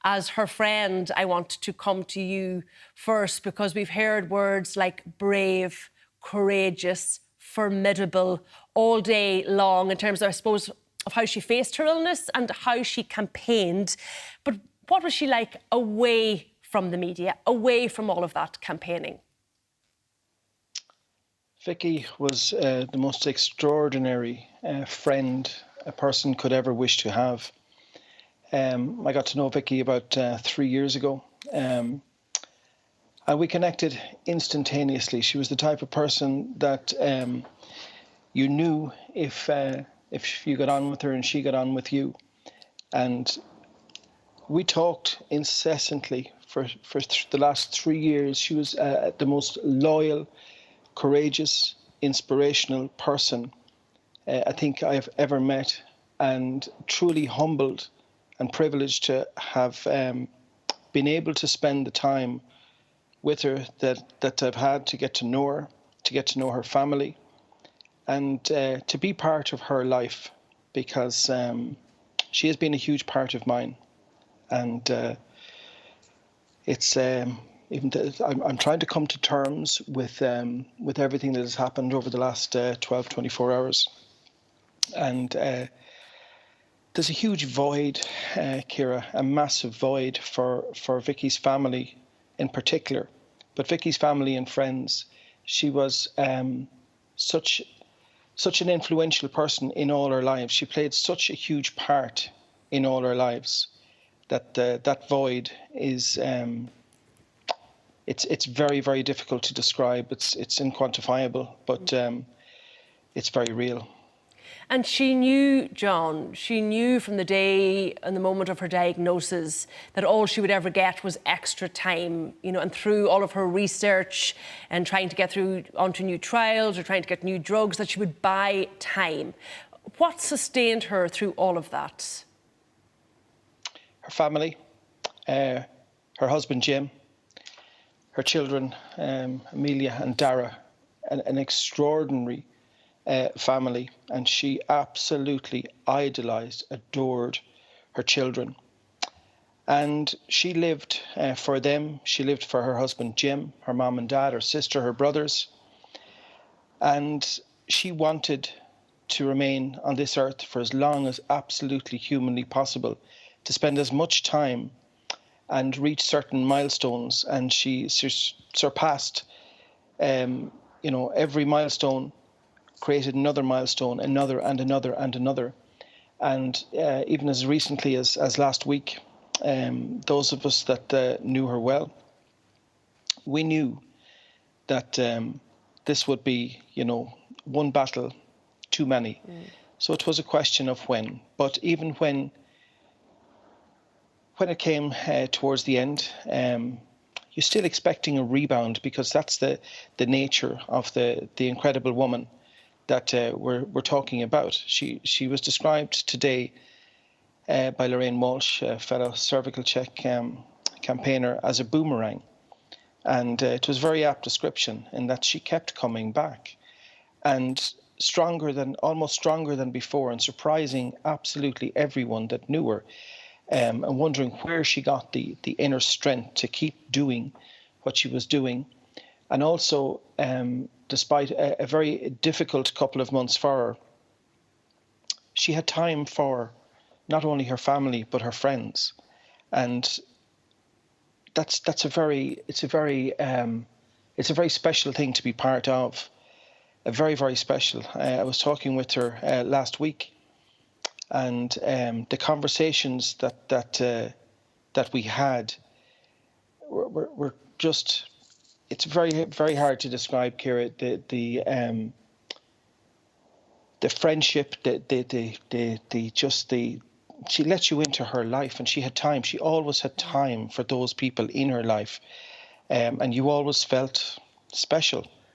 As her friend, I want to come to you first because we've heard words like brave, courageous, formidable all day long in terms of, I suppose, of how she faced her illness and how she campaigned. But what was she like away from the media, away from all of that campaigning? Vicky was the most extraordinary friend a person could ever wish to have. I got to know Vicky about 3 years ago, and we connected instantaneously. She was the type of person that you knew if you got on with her and she got on with you. And we talked incessantly for the last 3 years. She was the most loyal, courageous, inspirational person I think I have ever met, and truly humbled and privileged to have been able to spend the time with her that I've had to get to know her, to get to know her family, and to be part of her life, because she has been a huge part of mine. And it's I'm trying to come to terms with everything that has happened over the last 12, 24 hours. And there's a huge void, Ciara, a massive void for Vicky's family in particular, but Vicky's family and friends. She was such an influential person in all our lives. She played such a huge part in all our lives that that void is it's very, very difficult to describe. It's inquantifiable, but it's very real. And she knew, John, she knew from the day and the moment of her diagnosis that all she would ever get was extra time, you know, and through all of her research and trying to get through onto new trials or trying to get new drugs, that she would buy time. What sustained her through all of that? Her family, her husband, Jim, her children, Amelia and Dara, an extraordinary family, and she absolutely idolized, adored her children. And she lived for them. She lived for her husband, Jim, her mom and dad, her sister, her brothers. And she wanted to remain on this earth for as long as absolutely humanly possible, to spend as much time and reach certain milestones. And she surpassed, every milestone, created another milestone, another and another and another. And even as recently as last week, those of us that knew her well, we knew that this would be, one battle too many. So it was a question of when. But even when it came towards the end, you're still expecting a rebound, because that's the nature of the incredible woman that we're talking about. She was described today by Lorraine Walsh, a fellow Cervical Check campaigner, as a boomerang. And it was a very apt description in that she kept coming back, and almost stronger than before, and surprising absolutely everyone that knew her, and wondering where she got the inner strength to keep doing what she was doing. And also, despite a very difficult couple of months for her, she had time for not only her family but her friends, and it's a very special thing to be part of. A very, very special. I was talking with her last week, and the conversations that we had were just. It's very, very hard to describe, Ciara. The friendship, she let you into her life, and she had time. She always had time for those people in her life, and you always felt special.